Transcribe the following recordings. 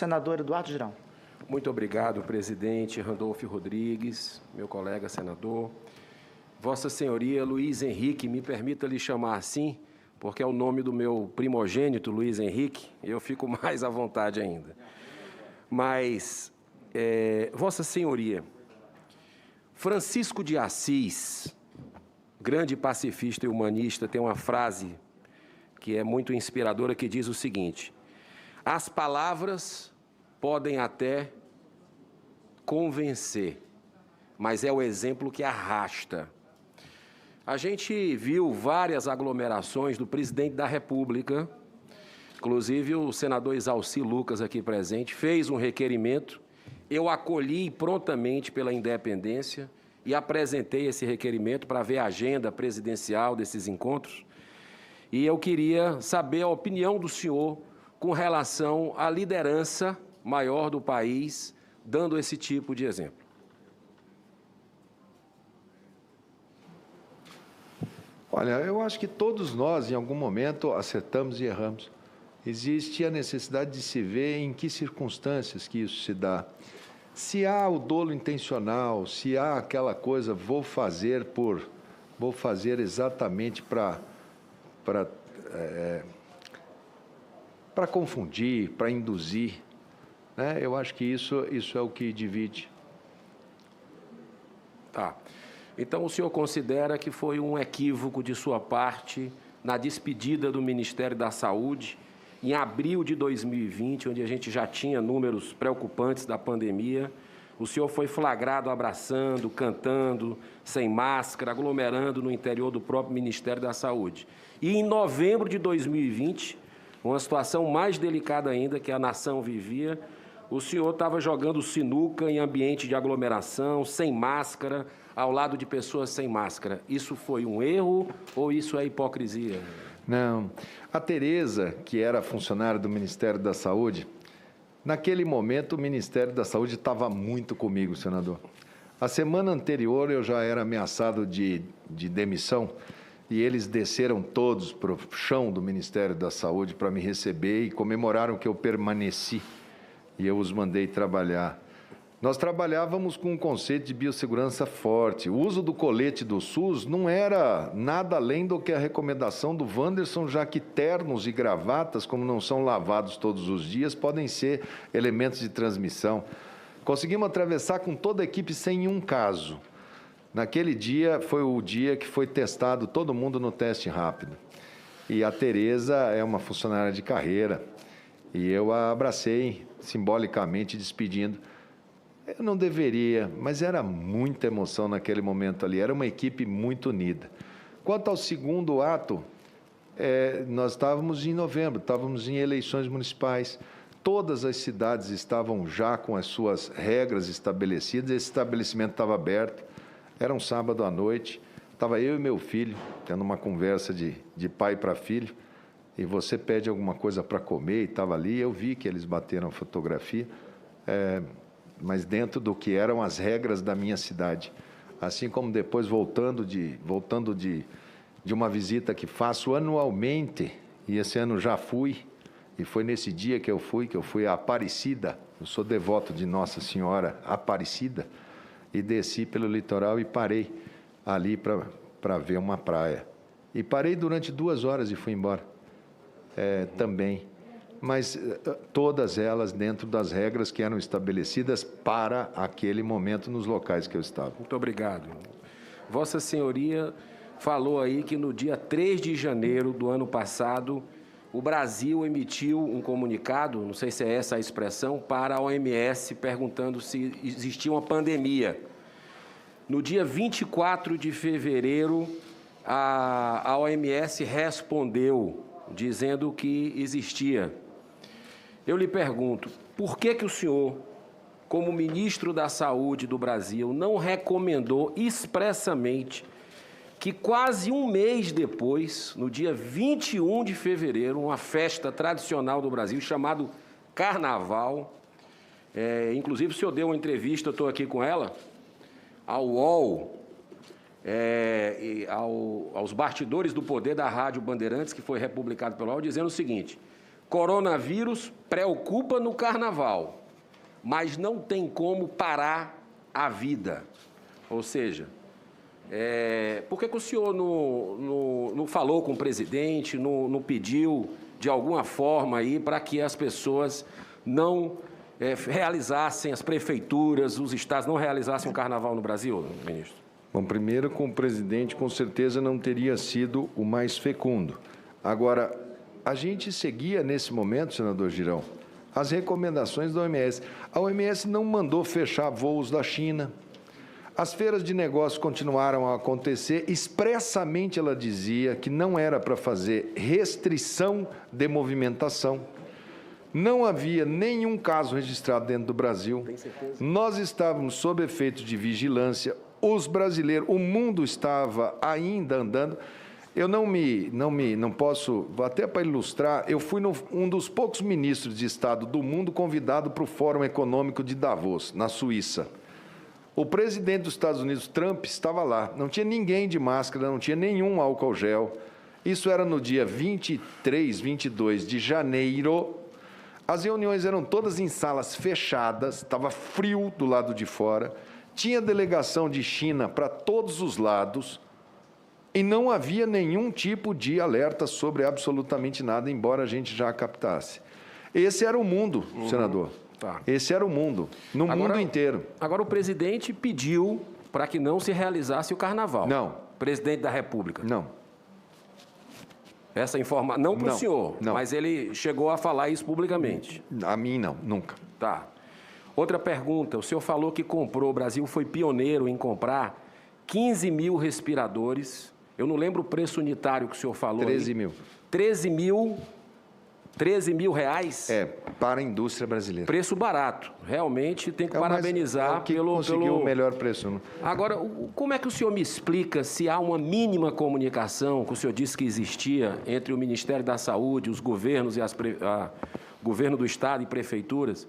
senador Eduardo Girão. Muito obrigado, presidente Randolfo Rodrigues, meu colega senador. Vossa Senhoria Luiz Henrique, me permita lhe chamar assim, porque é o nome do meu primogênito, Luiz Henrique, e eu fico mais à vontade ainda. Mas, Vossa Senhoria, Francisco de Assis, grande pacifista e humanista, tem uma frase que é muito inspiradora, que diz o seguinte: as palavras podem até convencer, mas é o exemplo que arrasta. A gente viu várias aglomerações do presidente da República, inclusive o senador Exalci Lucas, aqui presente, fez um requerimento, eu acolhi prontamente pela Independência e apresentei esse requerimento para ver a agenda presidencial desses encontros. E eu queria saber a opinião do senhor com relação à liderança maior do país, dando esse tipo de exemplo. Olha, eu acho que todos nós, em algum momento, acertamos e erramos. Existe a necessidade de se ver em que circunstâncias que isso se dá. Se há o dolo intencional, se há aquela coisa, vou fazer exatamente para confundir, para induzir, né? Eu acho que isso é o que divide. Tá. Então, o senhor considera que foi um equívoco de sua parte na despedida do Ministério da Saúde, em abril de 2020, onde a gente já tinha números preocupantes da pandemia, o senhor foi flagrado abraçando, cantando, sem máscara, aglomerando no interior do próprio Ministério da Saúde. E em novembro de 2020, uma situação mais delicada ainda que a nação vivia, o senhor estava jogando sinuca em ambiente de aglomeração, sem máscara, ao lado de pessoas sem máscara. Isso foi um erro ou isso é hipocrisia? Não. A Tereza, que era funcionária do Ministério da Saúde, naquele momento o Ministério da Saúde estava muito comigo, senador. A semana anterior eu já era ameaçado de demissão e eles desceram todos para o chão do Ministério da Saúde para me receber e comemoraram que eu permaneci e eu os mandei trabalhar. Nós trabalhávamos com um conceito de biossegurança forte. O uso do colete do SUS não era nada além do que a recomendação do Wanderson, já que ternos e gravatas, como não são lavados todos os dias, podem ser elementos de transmissão. Conseguimos atravessar com toda a equipe sem um caso. Naquele dia foi o dia que foi testado todo mundo no teste rápido. E a Tereza é uma funcionária de carreira. E eu a abracei simbolicamente, despedindo. Eu não deveria, mas era muita emoção naquele momento ali. Era uma equipe muito unida. Quanto ao segundo ato, nós estávamos em novembro, estávamos em eleições municipais. Todas as cidades estavam já com as suas regras estabelecidas. Esse estabelecimento estava aberto. Era um sábado à noite. Estava eu e meu filho tendo uma conversa de pai para filho. E você pede alguma coisa para comer e estava ali. Eu vi que eles bateram a fotografia. Mas dentro do que eram as regras da minha cidade. Assim como depois, voltando de uma visita que faço anualmente, e esse ano já fui, e foi nesse dia que eu fui a Aparecida, eu sou devoto de Nossa Senhora Aparecida, e desci pelo litoral e parei ali para ver uma praia. E parei durante 2 horas e fui embora também. Mas todas elas dentro das regras que eram estabelecidas para aquele momento nos locais que eu estava. Muito obrigado. Vossa Senhoria falou aí que no dia 3 de janeiro do ano passado, o Brasil emitiu um comunicado, não sei se é essa a expressão, para a OMS, perguntando se existia uma pandemia. No dia 24 de fevereiro, a OMS respondeu, dizendo que existia. Eu lhe pergunto, por que o senhor, como ministro da Saúde do Brasil, não recomendou expressamente que quase um mês depois, no dia 21 de fevereiro, uma festa tradicional do Brasil, chamado Carnaval, inclusive o senhor deu uma entrevista, eu estou aqui com ela, ao UOL, aos bastidores do poder da Rádio Bandeirantes, que foi republicado pelo UOL, dizendo o seguinte: Coronavírus preocupa no carnaval, mas não tem como parar a vida. Ou seja, por que o senhor não falou com o presidente, não pediu de alguma forma aí para que as pessoas não realizassem, as prefeituras, os estados não realizassem o carnaval no Brasil, ministro? Bom, primeiro, com o presidente, com certeza não teria sido o mais fecundo. Agora, a gente seguia nesse momento, senador Girão, as recomendações da OMS. A OMS não mandou fechar voos da China. As feiras de negócios continuaram a acontecer. Expressamente ela dizia que não era para fazer restrição de movimentação. Não havia nenhum caso registrado dentro do Brasil. Tem certeza? Nós estávamos sob efeito de vigilância. Os brasileiros, o mundo estava ainda andando. Eu não posso, até para ilustrar, eu fui um dos poucos ministros de Estado do mundo convidado para o Fórum Econômico de Davos, na Suíça. O presidente dos Estados Unidos, Trump, estava lá. Não tinha ninguém de máscara, não tinha nenhum álcool gel. Isso era no dia 23, 22 de janeiro. As reuniões eram todas em salas fechadas, estava frio do lado de fora. Tinha delegação de China para todos os lados. E não havia nenhum tipo de alerta sobre absolutamente nada, embora a gente já captasse. Esse era o mundo, senador. Tá. Esse era o mundo, no mundo inteiro. Agora, o presidente pediu para que não se realizasse o carnaval. Não. Presidente da República. Não. Essa informação, não para o senhor, não. mas ele chegou a falar isso publicamente. A mim, não, nunca. Tá. Outra pergunta, o senhor falou que comprou, o Brasil foi pioneiro em comprar 15 mil respiradores. Eu não lembro o preço unitário que o senhor falou. 13 mil. 13 mil reais? Para a indústria brasileira. Preço barato. Realmente tem que parabenizar pelo... conseguiu o melhor preço. Né? Agora, como é que o senhor me explica se há uma mínima comunicação, que o senhor disse que existia, entre o Ministério da Saúde, os governos e governo do Estado e prefeituras,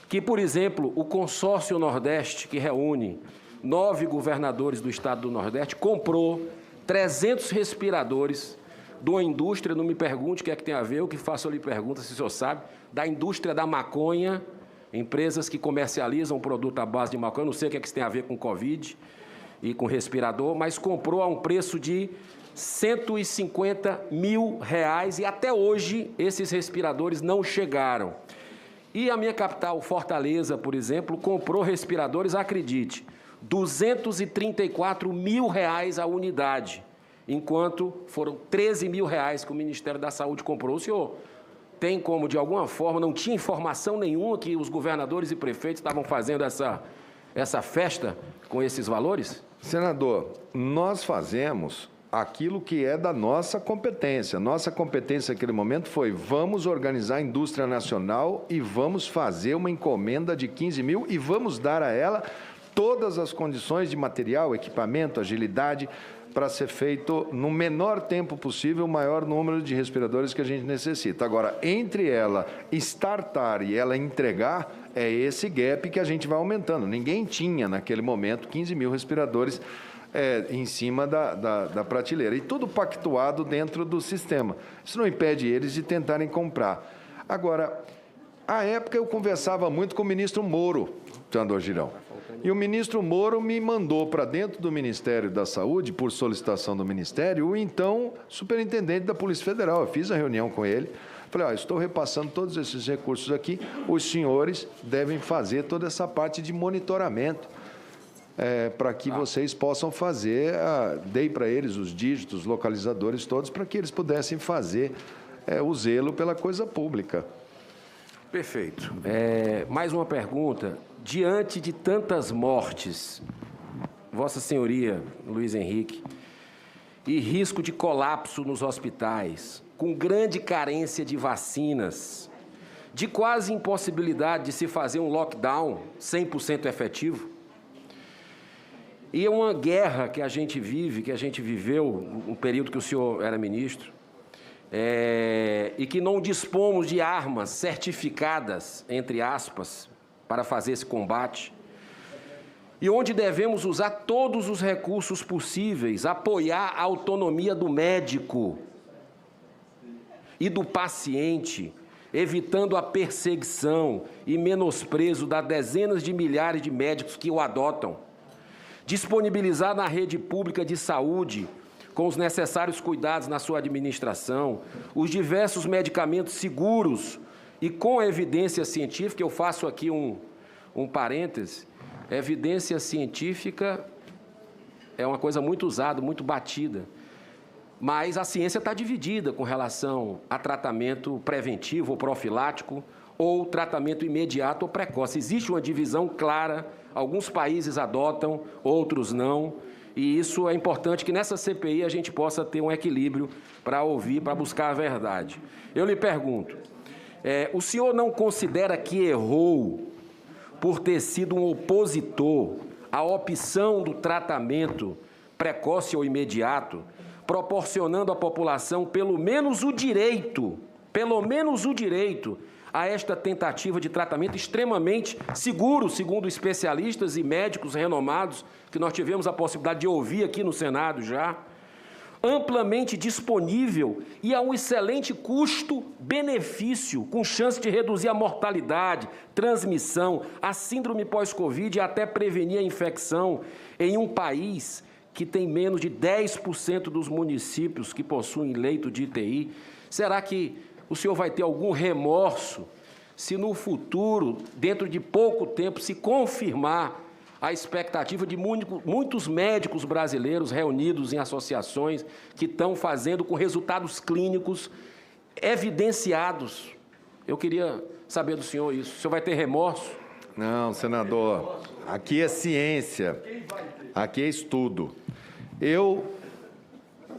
que, por exemplo, o Consórcio Nordeste, que reúne 9 governadores do Estado do Nordeste, comprou 300 respiradores de uma indústria, não me pergunte o que é que tem a ver, o que faço eu lhe pergunto, se o senhor sabe, da indústria da maconha, empresas que comercializam produto à base de maconha, não sei o que é que isso tem a ver com Covid e com respirador, mas comprou a um preço de 150 mil reais e até hoje esses respiradores não chegaram. E a minha capital, Fortaleza, por exemplo, comprou respiradores, acredite, 234 mil reais a unidade, enquanto foram 13 mil reais que o Ministério da Saúde comprou. O senhor tem como, de alguma forma, não tinha informação nenhuma que os governadores e prefeitos estavam fazendo essa festa com esses valores? Senador, nós fazemos aquilo que é da nossa competência. Nossa competência naquele momento foi: vamos organizar a indústria nacional e vamos fazer uma encomenda de 15 mil e vamos dar a ela todas as condições de material, equipamento, agilidade, para ser feito no menor tempo possível o maior número de respiradores que a gente necessita. Agora, entre ela startar e ela entregar, é esse gap que a gente vai aumentando. Ninguém tinha, naquele momento, 15 mil respiradores em cima da prateleira. E tudo pactuado dentro do sistema. Isso não impede eles de tentarem comprar. Agora, à época eu conversava muito com o ministro Moro, senador Girão. E o ministro Moro me mandou para dentro do Ministério da Saúde, por solicitação do Ministério, o então superintendente da Polícia Federal. Eu fiz a reunião com ele. Falei, estou repassando todos esses recursos aqui, os senhores devem fazer toda essa parte de monitoramento para que vocês possam fazer, dei para eles os dígitos, localizadores todos, para que eles pudessem fazer o zelo pela coisa pública. Perfeito. Mais uma pergunta. Diante de tantas mortes, Vossa Senhoria, Luiz Henrique, e risco de colapso nos hospitais, com grande carência de vacinas, de quase impossibilidade de se fazer um lockdown 100% efetivo, e é uma guerra que a gente vive, que a gente viveu no período que o senhor era ministro, e que não dispomos de armas certificadas, entre aspas, para fazer esse combate, e onde devemos usar todos os recursos possíveis, apoiar a autonomia do médico e do paciente, evitando a perseguição e menosprezo das dezenas de milhares de médicos que o adotam. Disponibilizar na rede pública de saúde, com os necessários cuidados na sua administração, os diversos medicamentos seguros e com evidência científica. Eu faço aqui um parêntese. Evidência científica é uma coisa muito usada, muito batida. Mas a ciência está dividida com relação a tratamento preventivo ou profilático ou tratamento imediato ou precoce. Existe uma divisão clara, alguns países adotam, outros não, e isso é importante que nessa CPI a gente possa ter um equilíbrio para ouvir, para buscar a verdade. Eu lhe pergunto, o senhor não considera que errou por ter sido um opositor à opção do tratamento precoce ou imediato, proporcionando à população pelo menos o direito a esta tentativa de tratamento extremamente seguro, segundo especialistas e médicos renomados, que nós tivemos a possibilidade de ouvir aqui no Senado já, amplamente disponível e a um excelente custo-benefício, com chance de reduzir a mortalidade, transmissão, a síndrome pós-Covid e até prevenir a infecção em um país que tem menos de 10% dos municípios que possuem leito de UTI. Será que o senhor vai ter algum remorso se no futuro, dentro de pouco tempo, se confirmar a expectativa de muitos médicos brasileiros reunidos em associações que estão fazendo com resultados clínicos evidenciados? Eu queria saber do senhor isso. O senhor vai ter remorso? Não, senador, aqui é ciência, aqui é estudo. Eu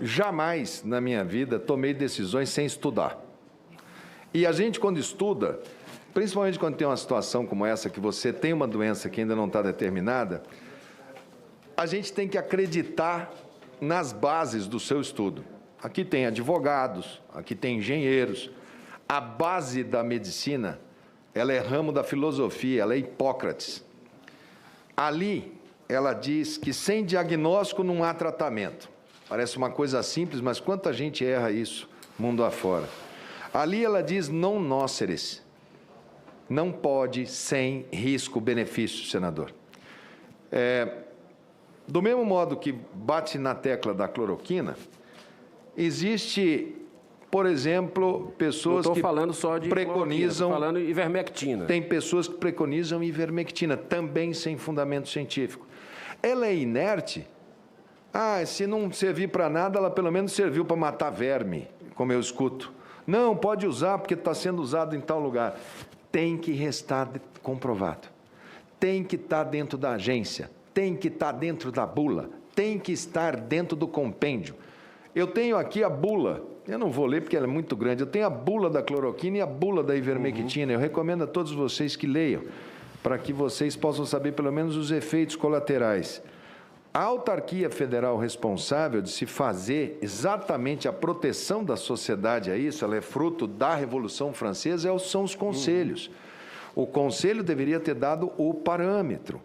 jamais na minha vida tomei decisões sem estudar. E a gente, quando estuda, principalmente quando tem uma situação como essa, que você tem uma doença que ainda não está determinada, a gente tem que acreditar nas bases do seu estudo. Aqui tem advogados, aqui tem engenheiros. A base da medicina, ela é ramo da filosofia, ela é Hipócrates. Ali, ela diz que sem diagnóstico não há tratamento. Parece uma coisa simples, mas quanta gente erra isso mundo afora. Ali ela diz non nocere. Não pode sem risco-benefício, senador. Do mesmo modo que bate na tecla da cloroquina, existe, por exemplo, pessoas que falando só de preconizam... Estou falando ivermectina. Tem pessoas que preconizam ivermectina, também sem fundamento científico. Ela é inerte. Se não servir para nada, ela pelo menos serviu para matar verme, como eu escuto. Não, pode usar porque está sendo usado em tal lugar. Tem que restar comprovado. Tem que estar dentro da agência. Tem que estar dentro da bula. Tem que estar dentro do compêndio. Eu tenho aqui a bula. Eu não vou ler porque ela é muito grande. Eu tenho a bula da cloroquina e a bula da ivermectina. Eu recomendo a todos vocês que leiam, para que vocês possam saber pelo menos os efeitos colaterais. A autarquia federal responsável de se fazer exatamente a proteção da sociedade a isso, ela é fruto da Revolução Francesa, são os conselhos. O conselho deveria ter dado o parâmetro.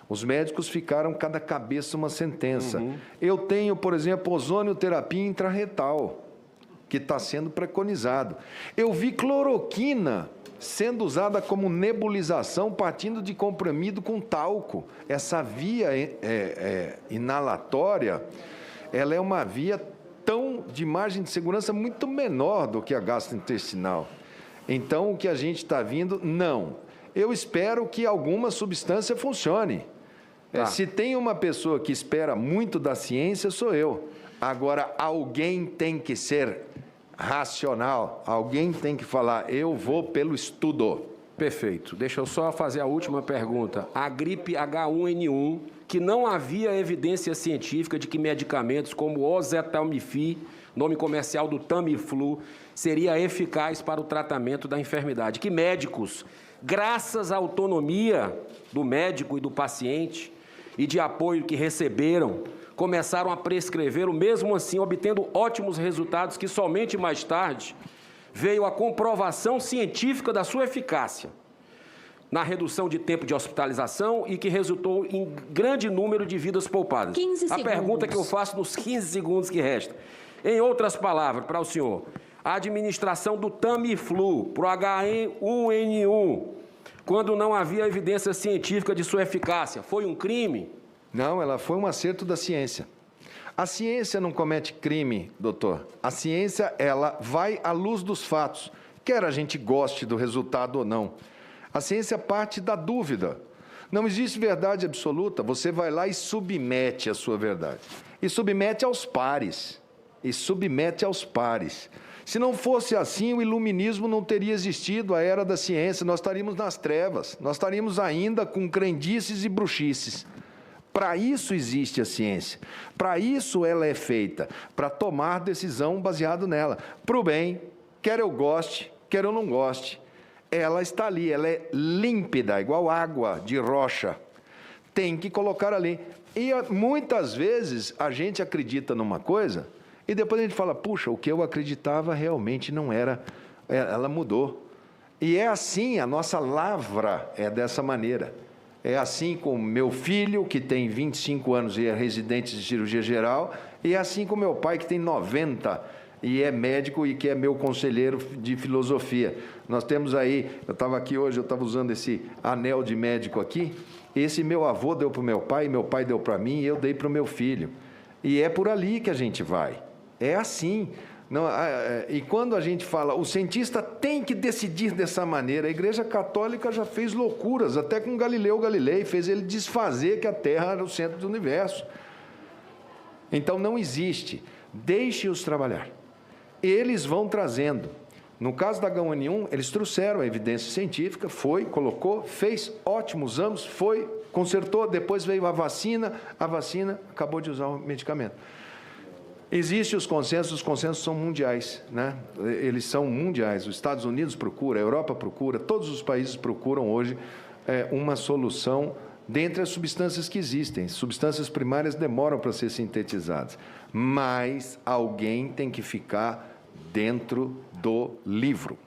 Os médicos ficaram cada cabeça uma sentença. Eu tenho, por exemplo, ozonioterapia intrarretal, que está sendo preconizado. Eu vi cloroquina sendo usada como nebulização, partindo de comprimido com talco. Essa via inalatória, ela é uma via de margem de segurança muito menor do que a gastrointestinal. Então, o que a gente está vindo, não. Eu espero que alguma substância funcione. Se tem uma pessoa que espera muito da ciência, sou eu. Agora, alguém tem que ser racional, alguém tem que falar, eu vou pelo estudo. Perfeito. Deixa eu só fazer a última pergunta. A gripe H1N1, que não havia evidência científica de que medicamentos como o oseltamivir, nome comercial do Tamiflu, seria eficaz para o tratamento da enfermidade. Que médicos, graças à autonomia do médico e do paciente e de apoio que receberam, começaram a prescrever, mesmo assim obtendo ótimos resultados que somente mais tarde veio a comprovação científica da sua eficácia na redução de tempo de hospitalização e que resultou em grande número de vidas poupadas. 15 segundos. A pergunta que eu faço nos 15 segundos que restam. Em outras palavras, para o senhor, a administração do Tamiflu para o H1N1, quando não havia evidência científica de sua eficácia, foi um crime? Não, ela foi um acerto da ciência. A ciência não comete crime, doutor. A ciência, ela vai à luz dos fatos, quer a gente goste do resultado ou não. A ciência parte da dúvida. Não existe verdade absoluta, você vai lá e submete a sua verdade. E submete aos pares. Se não fosse assim, o iluminismo não teria existido, a era da ciência, nós estaríamos nas trevas, nós estaríamos ainda com crendices e bruxices. Para isso existe a ciência, para isso ela é feita, para tomar decisão baseado nela. Para o bem, quer eu goste, quer eu não goste. Ela está ali, ela é límpida, igual água de rocha. Tem que colocar ali. E muitas vezes a gente acredita numa coisa e depois a gente fala, puxa, o que eu acreditava realmente não era, ela mudou. E é assim, a nossa lavra é dessa maneira. É assim com meu filho, que tem 25 anos e é residente de cirurgia geral, e é assim com meu pai, que tem 90 e é médico e que é meu conselheiro de filosofia. Nós temos aí, eu estava aqui hoje, eu estava usando esse anel de médico aqui, esse meu avô deu para o meu pai deu para mim e eu dei para o meu filho. E é por ali que a gente vai. É assim. Não, e quando a gente fala, o cientista tem que decidir dessa maneira, a Igreja Católica já fez loucuras, até com Galileu Galilei, fez ele desfazer que a Terra era o centro do universo. Então não existe. Deixe-os trabalhar. Eles vão trazendo. No caso da H1N1, eles trouxeram a evidência científica, foi, colocou, fez, ótimo, usamos, foi, consertou, depois veio a vacina acabou de usar o medicamento. Existem os consensos são mundiais, né? Eles são mundiais, os Estados Unidos procura, a Europa procura, todos os países procuram hoje uma solução dentre as substâncias que existem. Substâncias primárias demoram para ser sintetizadas, mas alguém tem que ficar dentro do livro.